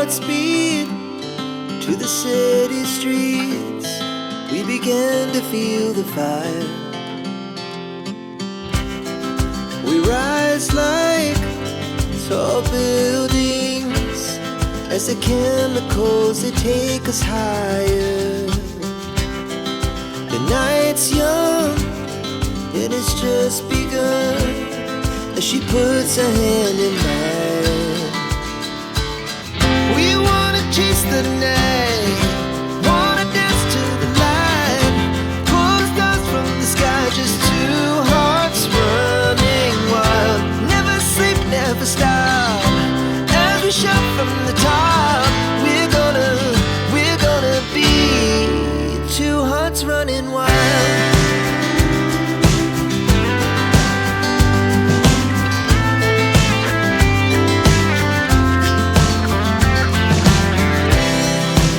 Godspeed to the city streets. We began to feel the fire. We rise like tall buildings as the chemicals, they take us higher. The night's young and it's just begun as she puts her hand in mine. We wanna chase the night, wanna dance to the light, pull stars from the sky, just two hearts running wild. Never sleep, never stop, as we shout from the top. We're gonna be two hearts running wild.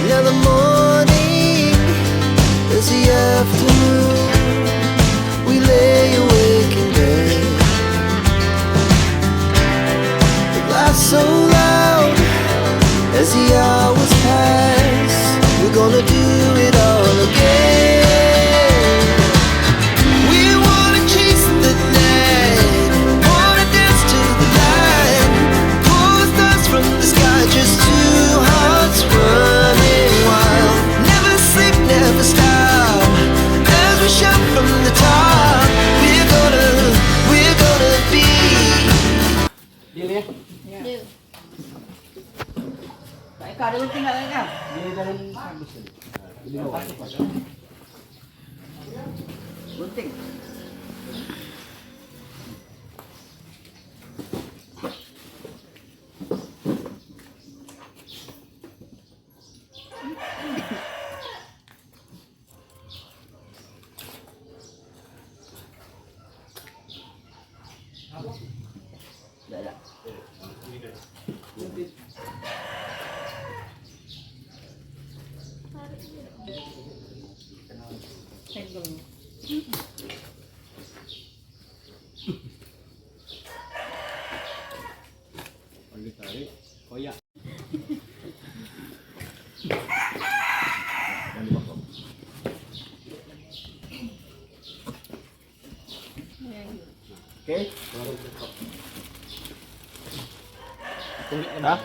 Now the morning is the afternoon. We lay awake in bed. The laughs so loud as the hours pass. We're gonna do it all again. We wanna chase the night, wanna dance to the light, pull stars from the sky, just two hearts running wild. Never sleep, never stop, as we shout from the top. We're gonna be. Deal ya? Deal. Kak Eka, ada penting nggak Eka? Di dalam kardus tadi. Di bawah. Gunting. Dah, dah. Lagi tarik, koyak. Oke. Dah.